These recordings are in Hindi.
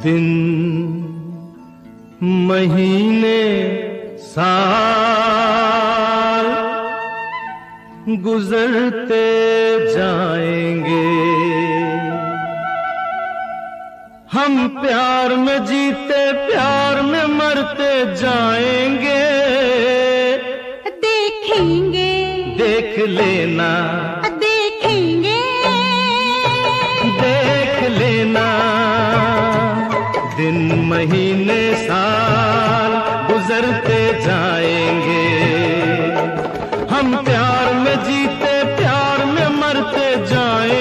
दिन महीने साल गुजरते जाएंगे, हम प्यार में जीते प्यार में मरते जाएंगे। देखेंगे देख लेना, देखेंगे देख लेना, दिन महीने साल गुजरते जाएंगे, हम प्यार में जीते प्यार में मरते जाएंगे।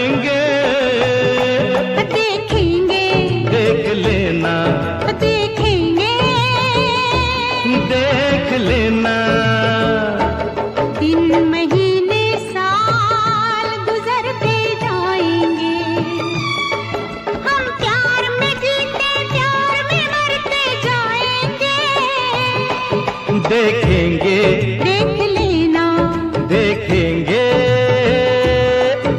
देखेंगे देख लेना, देखेंगे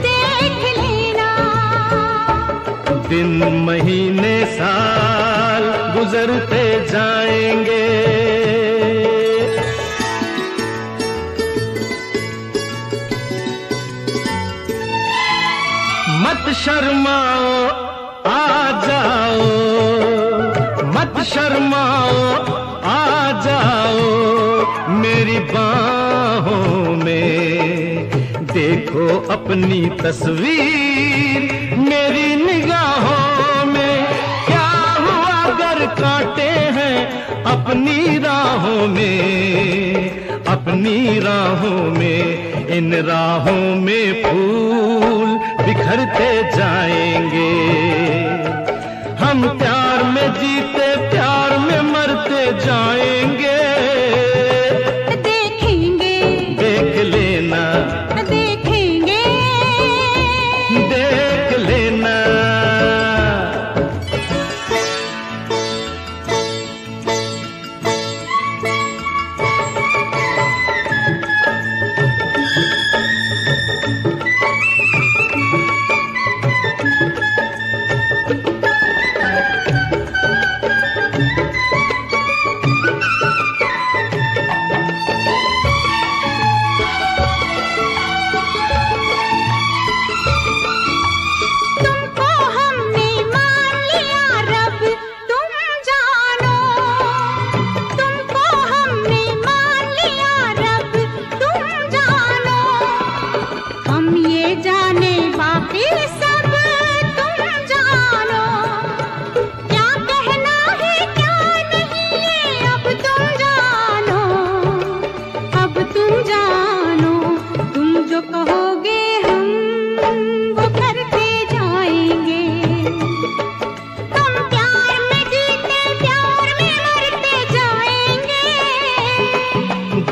देख लेना। दिन महीने साल गुजरते जाएंगे। मत शर्माओ आ जाओ, मत शर्माओ आ जाओ मेरी बाहों में। देखो अपनी तस्वीर मेरी निगाहों में। क्या हुआ अगर कांटे हैं अपनी राहों में, अपनी राहों में। इन राहों में फूल बिखरते जाएंगे। हम प्यार में जीते प्यार में मरते जाएंगे। देखेंगे देख लेना, देखेंगे देख लेना। तुमको हमने मान लिया रब तुम जानो, तुमको हमने मान लिया रब तुम जानो। हम ये जाने बाकी सब तुम जानो। क्या कहना है क्या नहीं ये अब तुम जानो, अब तुम जानो। तुम जो कहोगे हम वो करते जाएंगे। हम प्यार में जीते प्यार में मरते जाएंगे।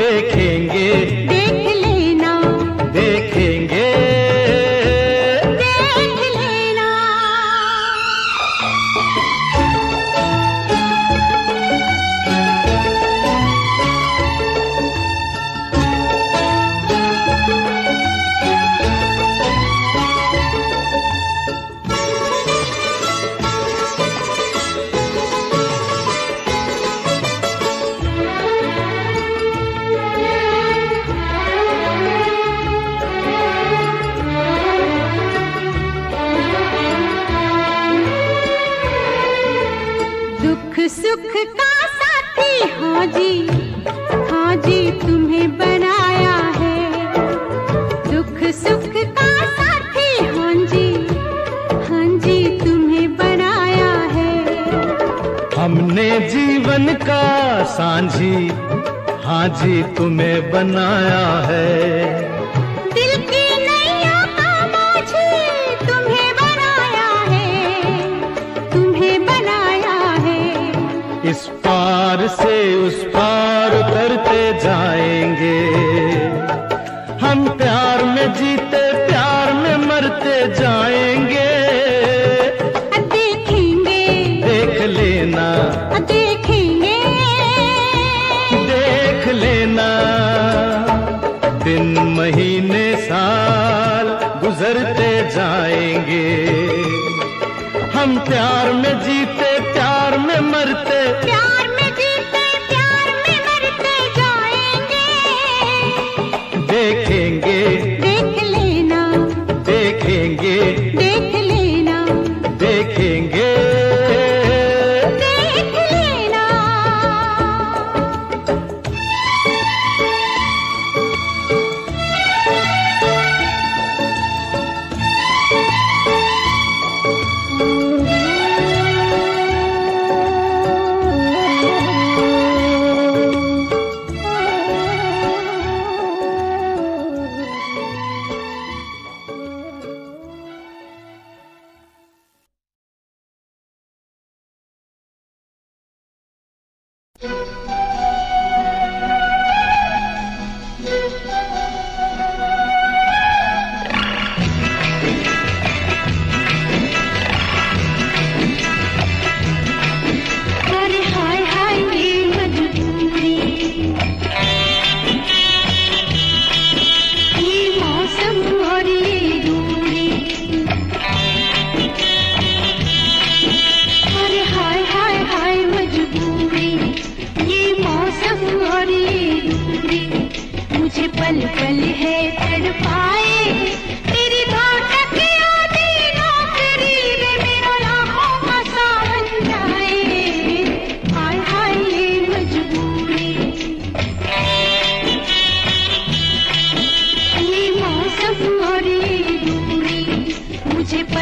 देखेंगे देख लेना, देखेंगे देख लेना। दुख सुख का साथी हाँ जी तुम्हें बनाया है। दुख सुख का साथी हाँ जी तुम्हें बनाया है। हमने जीवन का सांझी हाँ जी तुम्हें बनाया है। दिल की नैया का माझी तुम्हें बनाया है, तुम्हें बनाया है। इस पार से उस पार उतरते जाएंगे। हम प्यार में जीते प्यार में मरते जाएंगे। देखेंगे देख लेना, देखेंगे देख लेना। दिन महीने साल गुजरते जाएंगे। हम प्यार में जीते प्यार में मरते, प्यार में जीते प्यार में मरते जाएंगे। देखेंगे देख लेना, देखेंगे देख लेना, देखेंगे देख लेना।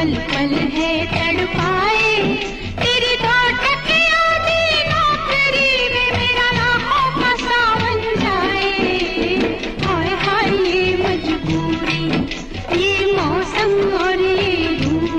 पल पल है तड़पाए, तेरी दो टकिया दी नौकरी में मेरा राहों का सावन जाए। हाय हाय ये मजबूरी, ये मौसम और ये दूरी।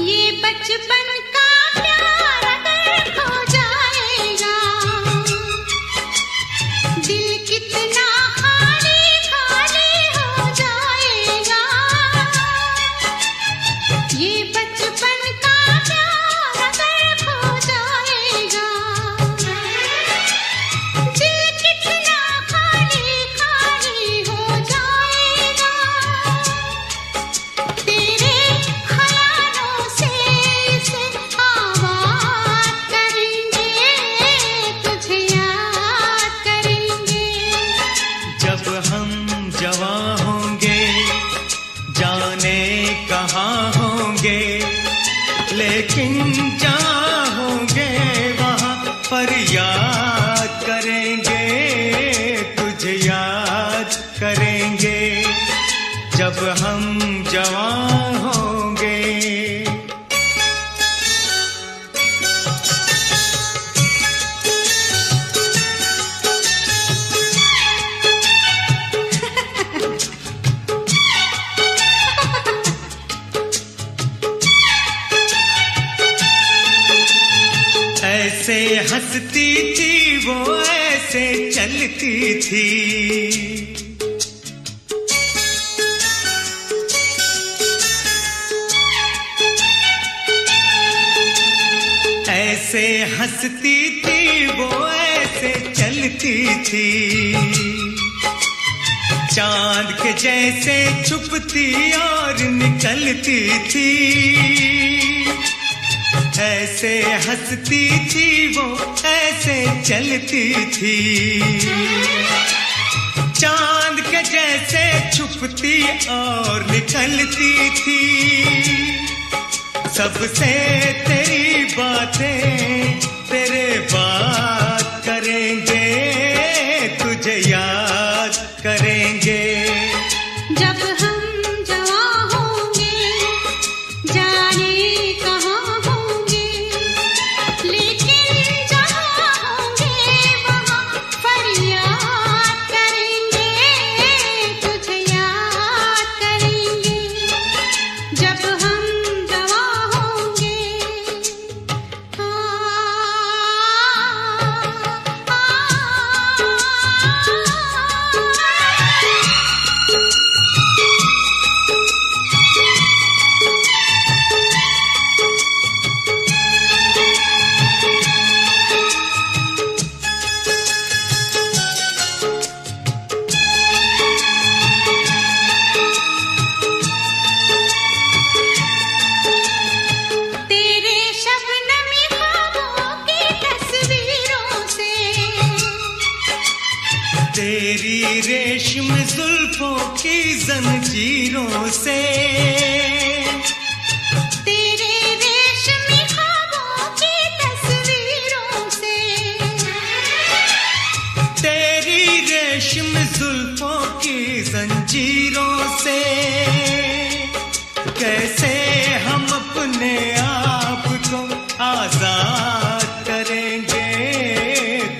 ये बचपन का प्यार लेकिन जहाँ होंगे वहाँ पर याद करेंगे, तुझे याद करेंगे जब हम जवान होंगे। ऐसे हंसती थी वो, ऐसे चलती थी, ऐसे हंसती थी वो, ऐसे चलती थी, चांद के जैसे छुपती और निकलती थी। ऐसे हंसती थी वो, ऐसे चलती थी, चांद के जैसे छुपती और निकलती थी। सबसे तेरी बातें तेरे बात करेंगे, तुझे याद करेंगे जब हम जवां होंगे, जाने कहाँ होंगे, लेकिन जहाँ होंगे वहाँ पर याद करेंगे, तुझे याद करेंगे जब हम जवां होंगे। तेरे शबनमी ख्वाबों की तस्वीरों से, तेरी रेशम जुल्फों की जंजीरों से, तेरे रेशमी ख्वाबों की तस्वीरों से, तेरी रेशम जुल्फों की जंजीरों से, कैसे हम अपने आप को आजाद करेंगे,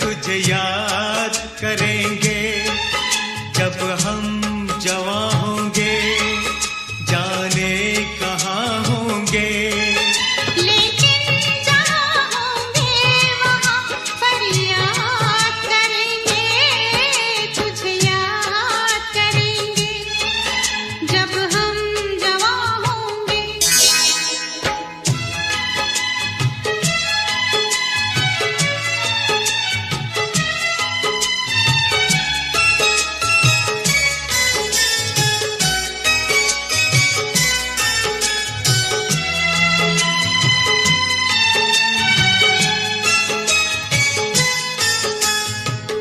तुझे याद करेंगे जब हम जवां होंगे, जाने कहाँ होंगे, लेकिन जहाँ होंगे वहाँ पर याद करेंगे, तुझे याद करेंगे जब हम जवां होंगे।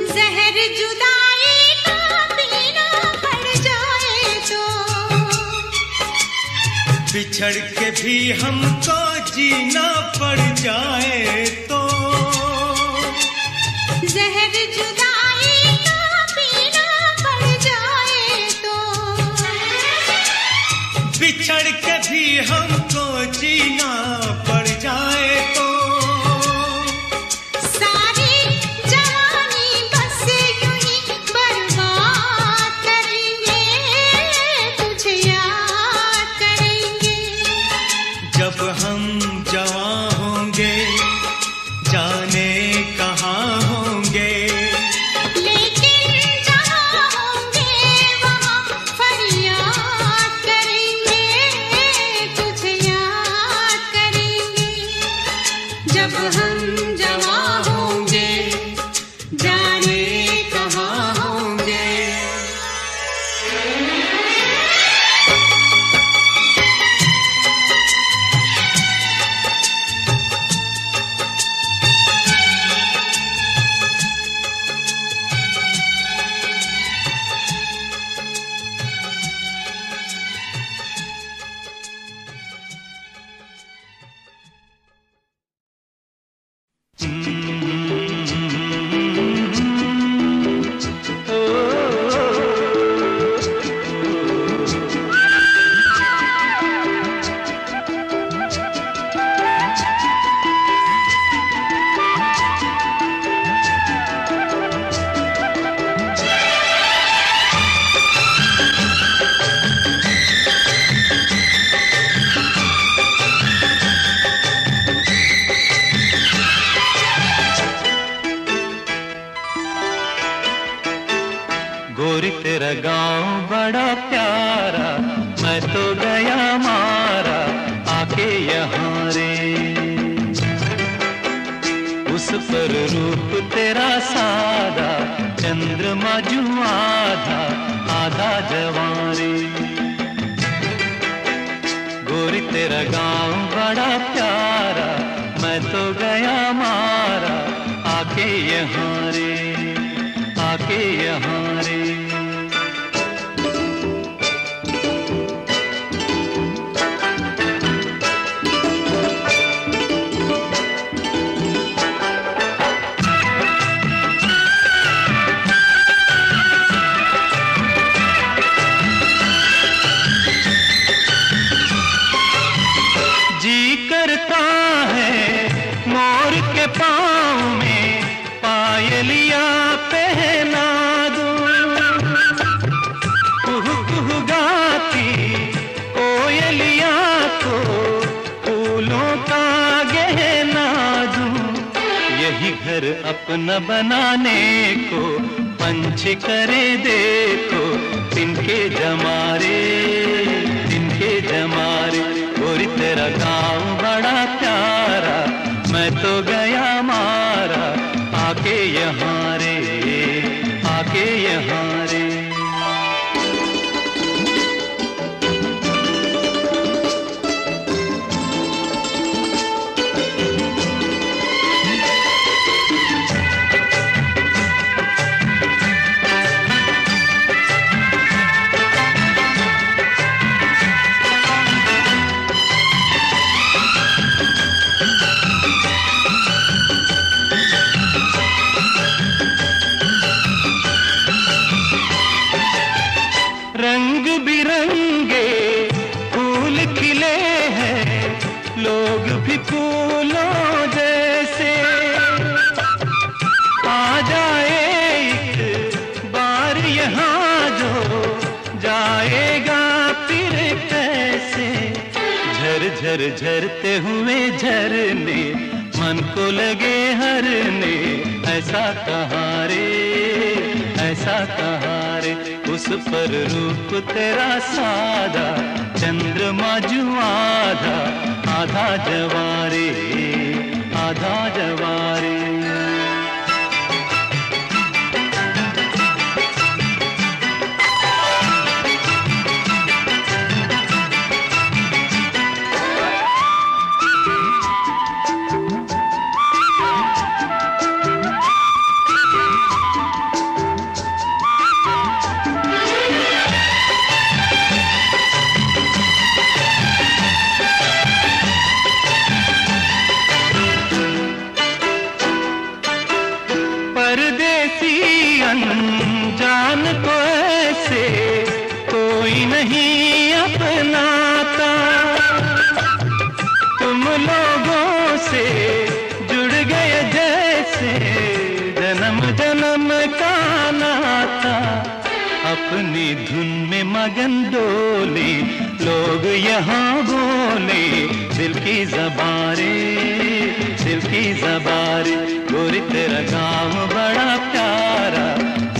जहर जुदाई का पीना पड़ जाए तो, बिछड़ के भी हमको जीना पड़ जाए तो, जहर जुदाई का पीना पड़ जाए तो, बिछड़ के भी हमको जीना पड़ जाए तो, सारी जवानी बस यूं ही बर्बाद करेंगे, तुझे याद करेंगे जब हम जवां होंगे, जाने कहाँ होंगे, लेकिन जहाँ होंगे वहाँ पर याद करेंगे, तुझे याद करेंगे जब हम जवां होंगे, जाने कहाँ होंगे। तेरा गांव बड़ा प्यारा, मैं तो गया मारा आके यहाँ रे। उस पर रूप तेरा सादा, चंद्रमा जू आधा आधा जवां रे। गोरी तेरा गांव बड़ा प्यारा, मैं तो गया मारा आके यहाँ रे, आके यहाँ रे। जी करता है मोर के पाँव में पायलिया पहना दूं, कुहू कुहू गाती कोयलिया को फूलों का गहना दूं। यही घर अपना बनाने को पंछी करे देखो, तिनके जमारे तिनके जमारे। गोरी तेरा गाँव बड़ा प्यारा, मैं तो गया मारा आके यहाँ रे, आके यहाँ रे। रंग बिरंगे फूल खिले हैं, लोग भी फूलों जैसे। आ जाए एक बार यहाँ जो, जाएगा फिर कैसे। झर झर झरते हुए झरने, मन को लगे हरने, ऐसा कहाँ रे, ऐसा कहाँ रे। उस पर रूप तेरा सादा, चंद्रमा जू आधा आधा जवारे, आधा जवारे। अनजान को ऐसे कोई नहीं अपनाता, तुम लोगों से जुड़ गए जैसे जन्म जन्म का नाता। अपनी धुन में मगन डोले लोग यहाँ बोले, दिल की ज़बारे, दिल की ज़बारे। गोरी तेरा गाँव बड़ा प्यारा,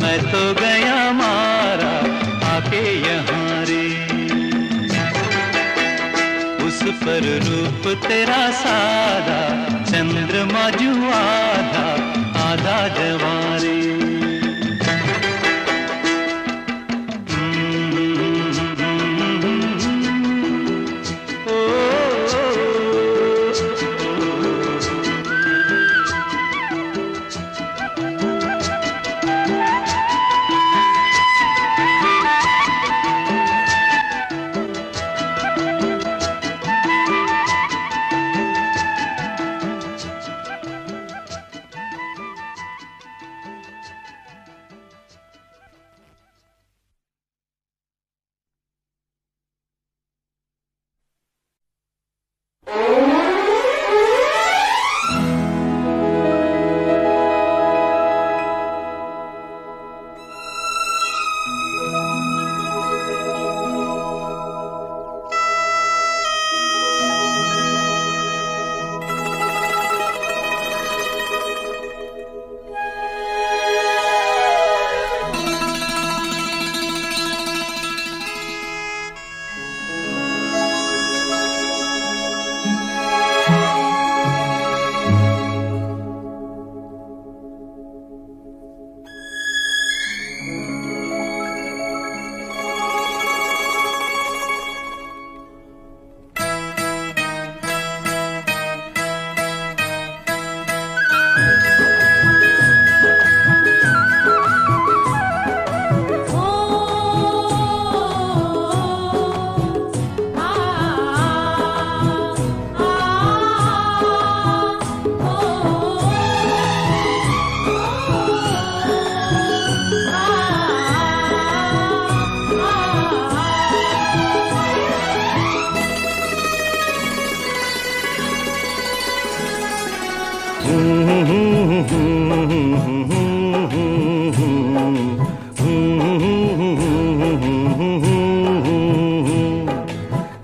मैं तो गया मारा आके यहाँ रे। उस पर रूप तेरा सादा, चंद्रमा जू आधा आधा जवारे।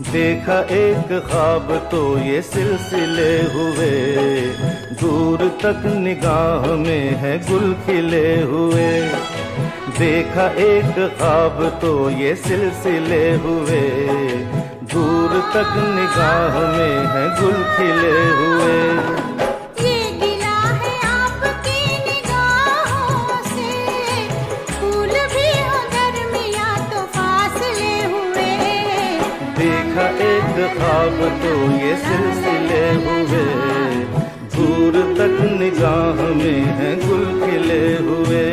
देखा एक ख्वाब तो ये सिलसिले हुए, दूर तक निगाह में है गुल खिले हुए। देखा एक ख्वाब तो ये सिलसिले हुए, दूर तक निगाह में है गुल खिले हुए। ये गिला है आपकी निगाहों से, फूल भी हो दरमिया तो फासले हुए। देखा एक ख्वाब तो ये सिलसिले हुए, दूर तक निगाह में है गुल खिले हुए।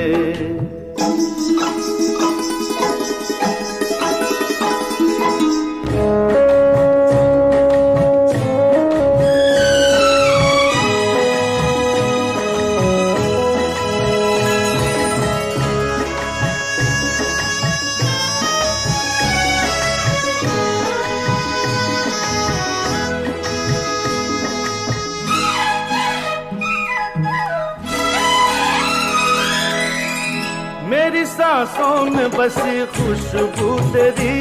मेरी सांसों में बसी खुशबू तेरी,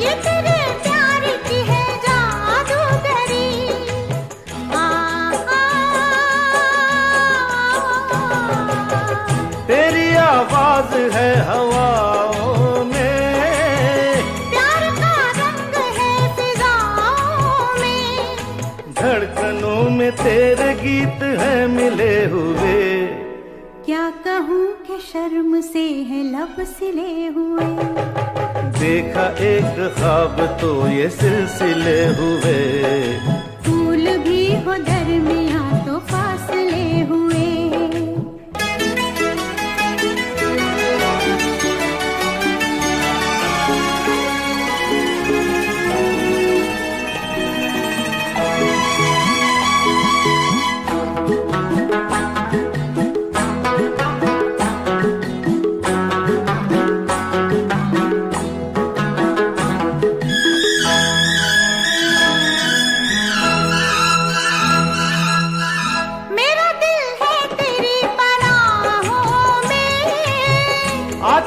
ये तेरे प्यार की है जादूगरी। तेरी आवाज है हवाओं में, प्यार का रंग है फिजाओं में। धड़कनों में तेरे गीत हैं मिले हुए। क्या कहूँ कि शर्म से है लब सिले हुए। देखा एक ख्वाब तो ये सिलसिले हुए, फूल भी हो दरमिया तो फासले हुए।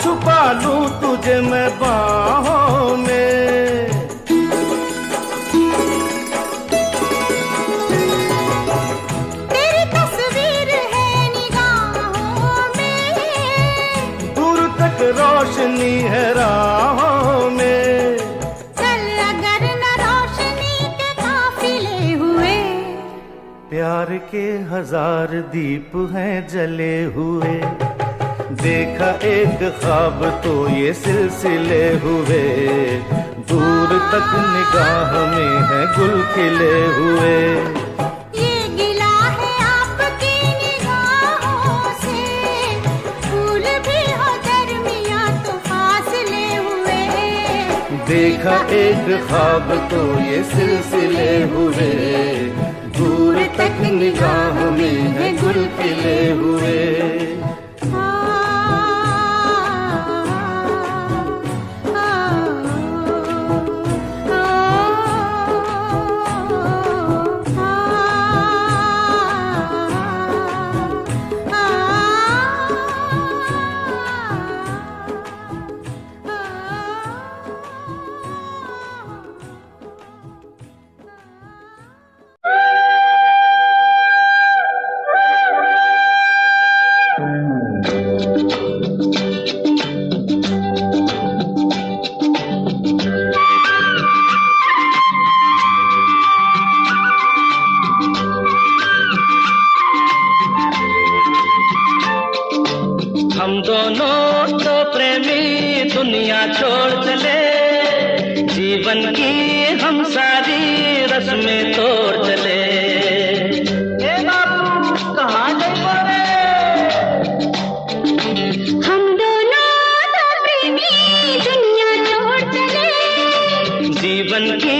छुपा लूं तुझे मैं बाहों में। तेरी तस्वीर है निगाहों में, दूर तक रोशनी है राहों में। चल अगर न रोशनी के काफिले हुए। प्यार के 1000 दीप हैं जले हुए। देखा एक ख्वाब तो ये सिलसिले हुए, दूर तक निगाह में है गुल खिले हुए। ये गिला है आपकी निगाहों से, फूल भी हो दरमिया तो फासले हुए। देखा एक ख्वाब तो ये सिलसिले हुए, दूर तक निगाह में है गुल खिले हुए। हम दोनों तो प्रेमी दुनिया छोड़ चले, जीवन की हम सारी रस्में तोड़ चले। ए बाबू कहाँ गए हम दोनों तो प्रेमी दुनिया छोड़ चले, जीवन की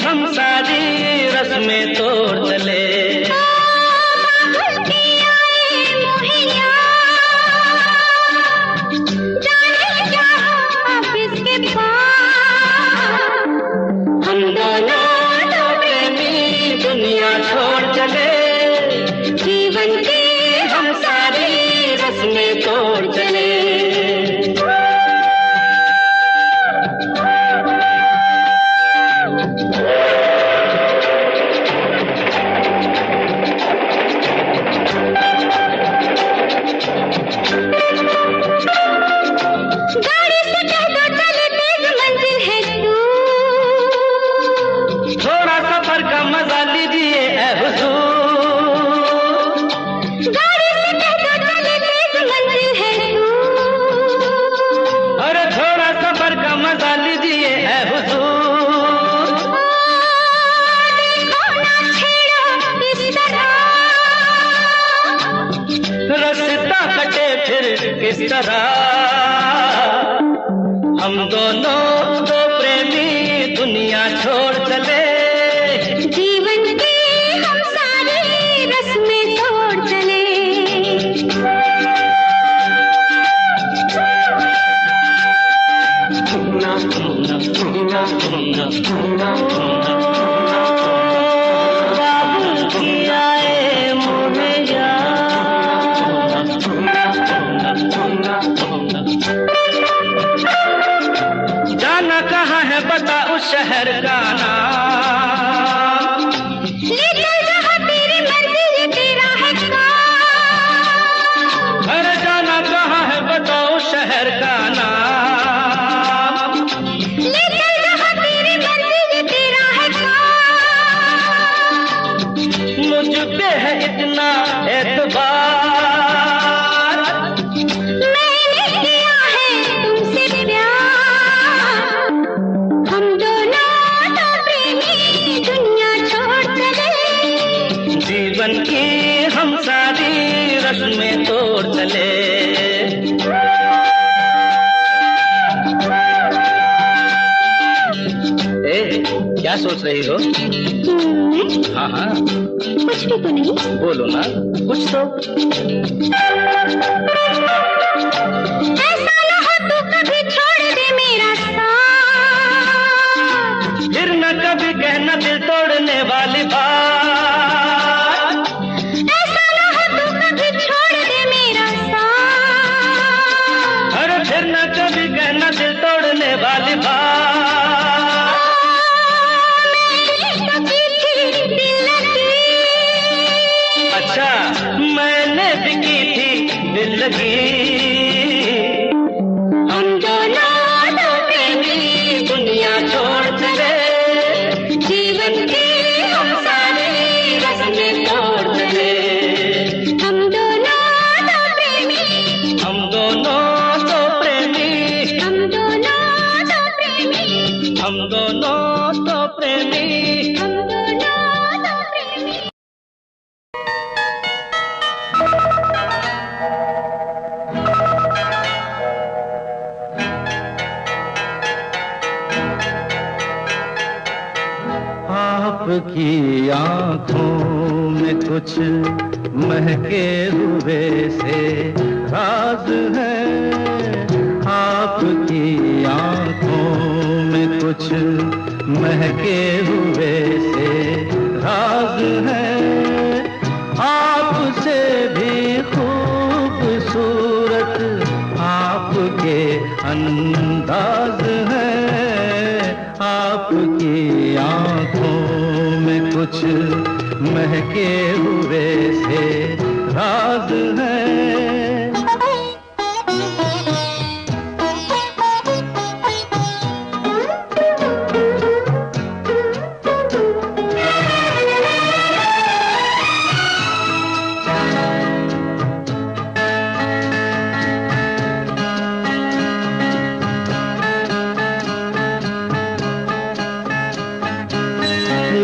हम सारी रस्में तोड़ चले। हम दोनों तो प्रेमी दुनिया छोड़ चले, जीवन की हम सारी रस्में तोड़ चले। गाड़ी से कह दो चले तेज मंजिल है दूर, थोड़ा सफर का मजा लीजिए ऐ हुजूर। गाड़ी से कह दो चले तेज मंजिल है दूर, अरे थोड़ा सफर का मजा लीजिए ऐ हुजूर। देखो ना छेड़ो इस तरह, रास्ता कटे फिर किस तरह, हम दोनों तो प्रेमी दुनिया छोड़ चले। जीवन की हम सारी रस्में तोड़ चले। जाना कहाँ है बता उस शहर का नाम, ले चल जहाँ तेरी मर्जी ये तेरा है काम। अरे जाना कहाँ है बता उस शहर का नाम, ले चल जहाँ तेरी मर्जी ये तेरा है काम। मुझ पे है इतना एतबार, मैंने किया है तुमसे प्यार, हम दोनों तो प्रेमी दुनिया छोड़ चले। जीवन की हम सारी रस्में तोड़ चले। ए, क्या सोच रही हो? हाँ हाँ कुछ भी तो नहीं। बोलो ना कुछ तो। ऐसा न हो तू कभी छोड़ दे मेरा साथ, फिर न कभी कहना दिल तोड़ने वाली बात, ऐसा न हो तू कभी छोड़ दे मेरा साथ। अरे फिर न कभी कहना दिल तोड़ने वाली बात। मैंने तो की थी दिल लगी, अच्छा मैंने भी की थी दिल लगी। हम दोनों तो प्रेमी दुनिया छोड़ चले। जीवन की हम सारी रस्में तोड़ चले। हम दोनों तो प्रेमी, हम दोनों तो प्रेमी, हम दोनों तो प्रेमी, हम दोनों तो प्रेमी। हम दोनों तो प्रेमी। आपकी आंखों में कुछ महके हुए से राज है, आपकी आंखों में कुछ महके हुए से राज है। आपसे भी खूबसूरत आपके अंदाज है, आपकी आंखों में कुछ महके हुए से राज है।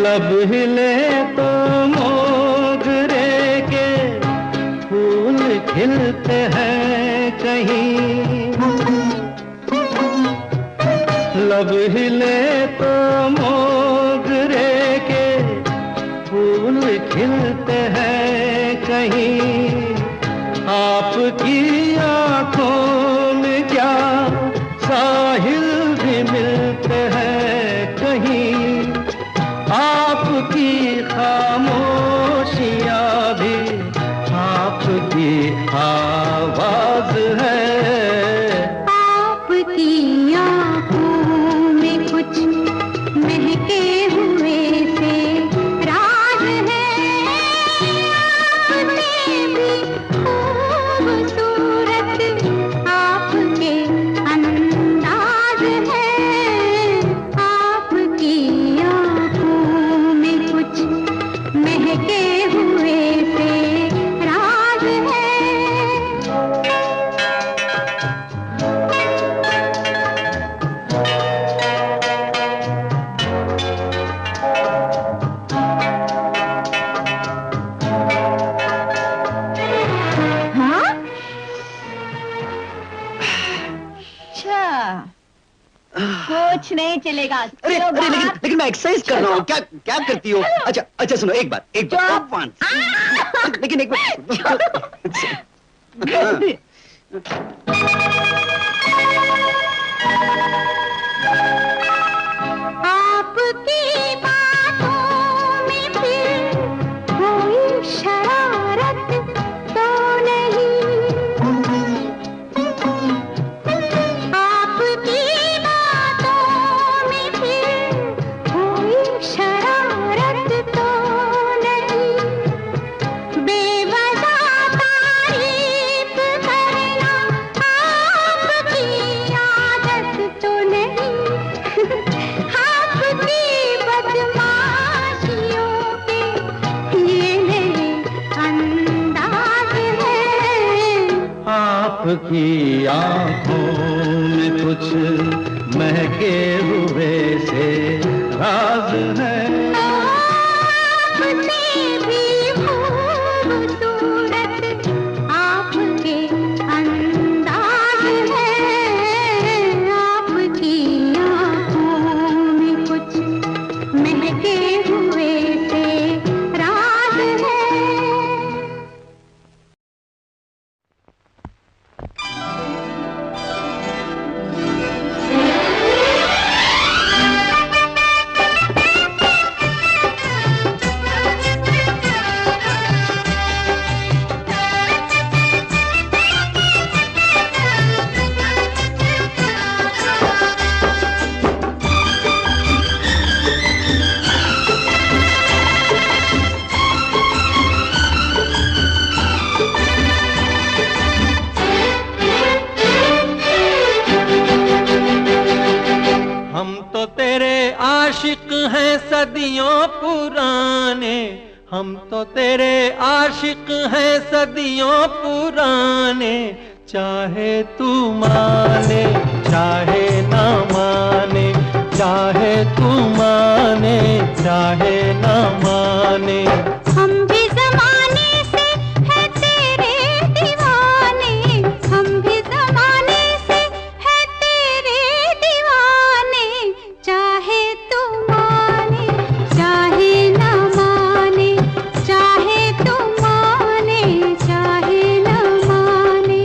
लब हिले तो मोगरे के फूल खिलते हैं कहीं, लब हिले तो मोगरे के फूल खिलते हैं कहीं। आपकी आंखों में क्या साहिल भी मिलते हैं कहीं, आपकी खामोशियाँ भी आवाज है। आपकी आँखों में कुछ महके हुए से राज है। आपसे भी खूबसूरत आपके अंदाज है। आपकी आँखों में कुछ महके हुए से राज है। हाँ? अच्छा, कुछ नहीं चलेगा। अरे चलो अरे बाहर। लेकिन मैं एक्सरसाइज कर रहा हूँ। क्या क्या करती हो? अच्छा अच्छा सुनो, एक बार लेकिन एक बार आपकी बातों में फिर कोई शरारत तो नहीं। आपकी बातों में फिर कोई शरारत तो नहीं। बेवजह तारीफ करना आपकी आदत तो नहीं। आपकी बदमाशियों के ये मेरे अंदाज है। आपकी आंखों में कुछ महके हुए से राज है। आपसे भी खूबसूरत आपके अंदाज है। आपकी आँखों में कुछ महके हुए से राज है। हम तो तेरे आशिक हैं सदियों पुराने। हम तो तेरे आशिक हैं सदियों पुराने। चाहे तू माने चाहे ना माने, चाहे तू माने चाहे ना माने। हम भी ज़माने से है तेरे दीवाने। हम भी ज़माने से है तेरे दीवाने। चाहे तू माने चाहे ना माने, चाहे तू माने चाहे ना माने।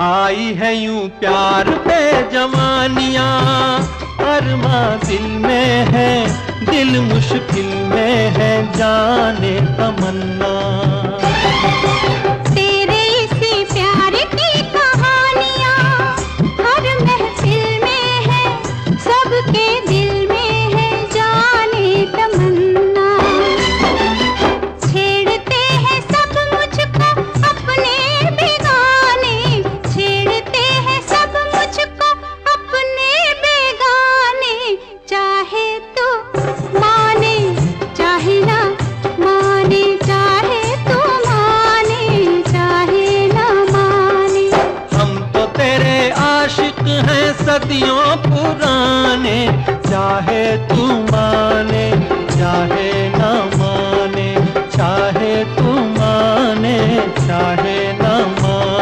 आई है यूं प्यार पे जवानियां, अरमा दिल में है, दिल मुश्किल में है, जाने तमन्ना। तेरे इसी प्यार की कहानियाँ हर महफिल में है, सबके दिल में है, जाने तमन्ना। छेड़ते हैं सब मुझको अपने बेगाने, छेड़ते हैं सब मुझको अपने बेगाने। चाहे तो माने चाहे ना माने, चाहे तो माने चाहे ना माने। हम तो तेरे आशिक हैं सदियों पुराने। चाहे तू माने चाहे ना माने, चाहे तू माने चाहे ना माने।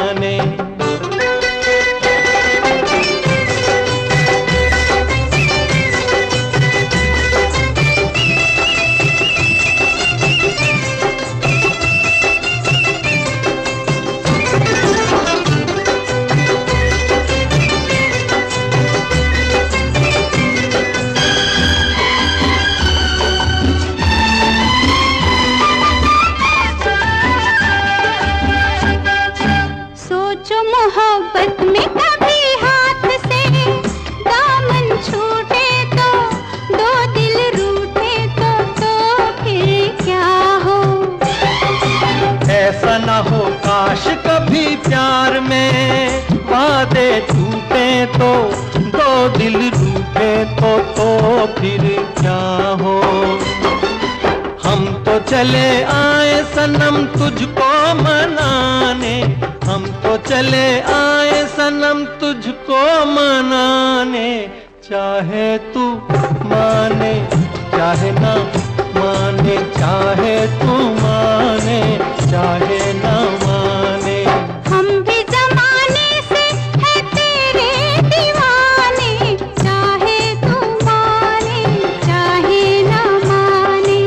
ऐसा न हो काश कभी प्यार में वादे टूटे तो दो दिल रूठे तो फिर क्या हो। हम तो चले आए सनम तुझको मनाने, हम तो चले आए सनम तुझको मनाने। चाहे तू माने चाहे ना माने, चाहे तू माने चाहे ना माने। हम भी जमाने से है तेरे दीवाने, चाहे तू माने चाहे ना माने,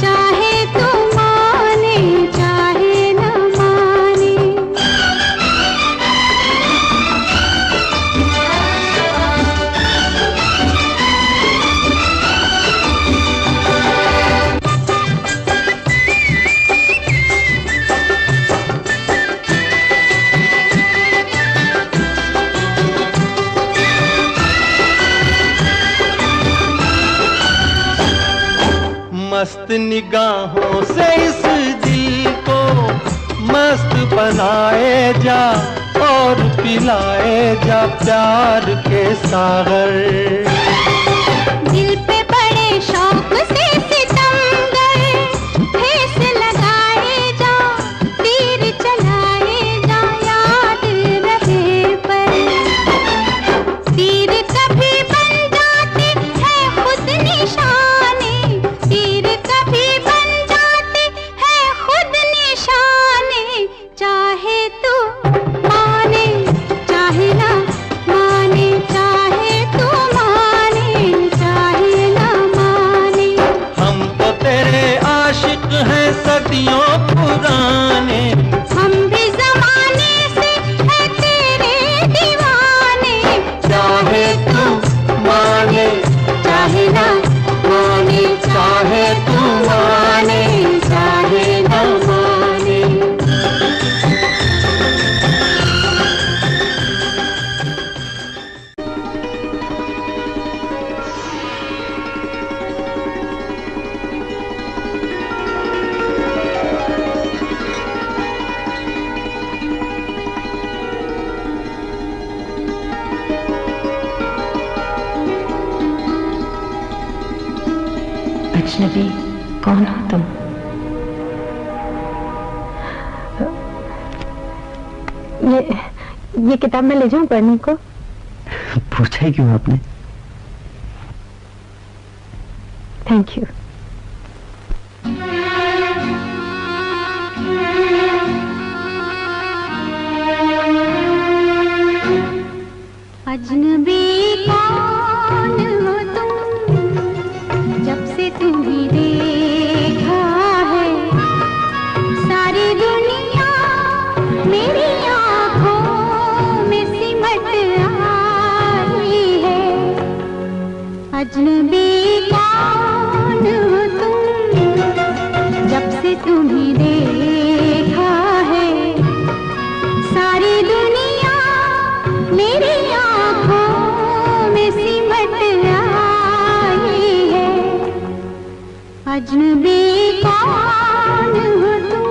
चाहे तू माने चाहे ना माने। मस्त निगाहों से इस दिल को मस्त बनाए जा और पिलाए जा प्यार के सागर। दिल पे बड़े शौक से सितमगर ठेस लगाए जा, तीर चलाए जा याद रहे पर। तीर कभी बन जाते हैं खुद निशाने, तीर कभी बन जाते हैं खुद निशाने। चाहे तू माने चाहे ना माने, चाहे तू माने चाहे ना माने। हम तो तेरे आशिक हैं सदियों पुराने, हम भी जमाने से है तेरे दीवाने। चाहे तू माने चाहे ना माने, चाहे तू माने चाहे ना माने। अजनबी कौन हो तुम? ये किताब मैं ले जाऊं पढ़ने को? पूछा ही क्यों आपने? Thank you. अजनबी कौन हो तुम, जब से तुम्हें देखा है सारी दुनिया मेरी आँखों में सिमट आई है। अजनबी कौन हो तुम, जब से तुम्हें देखा है सारी दुनिया मेरी आँखों में सिमट आई है। अजनबी कौन हो तुम।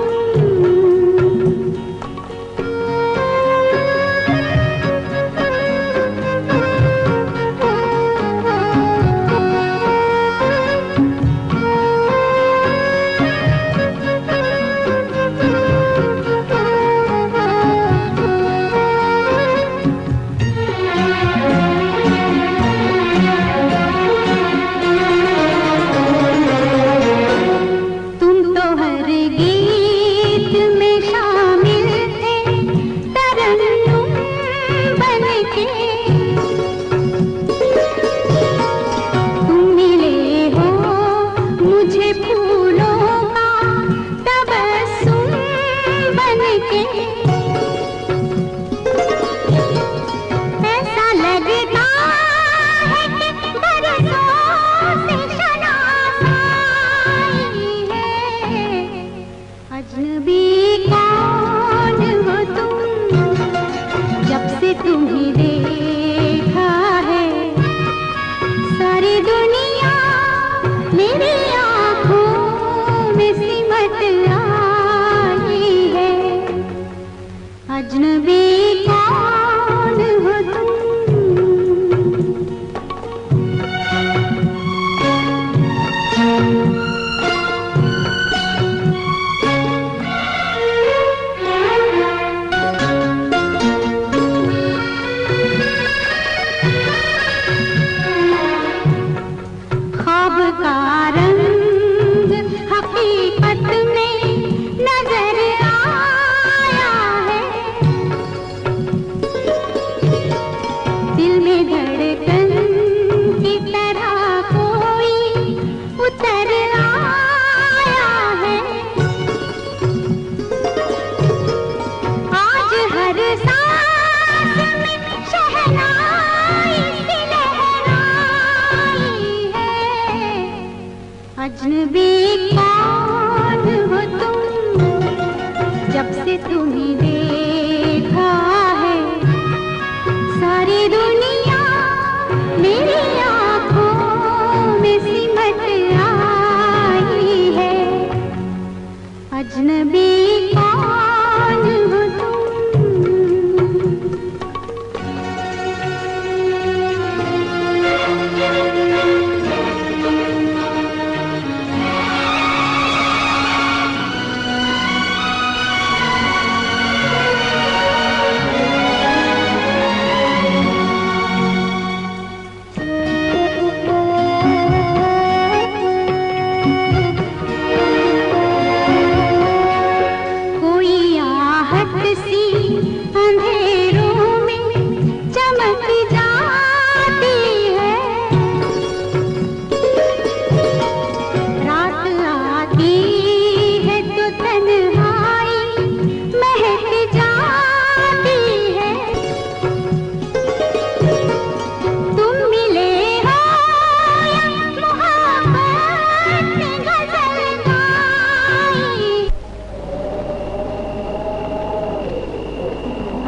मेरी आँखों में सिमट आई है। कौन हो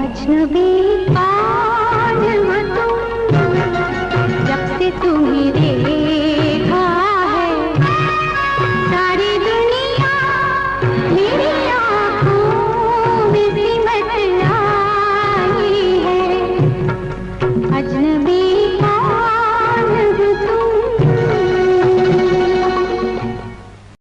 अजनबी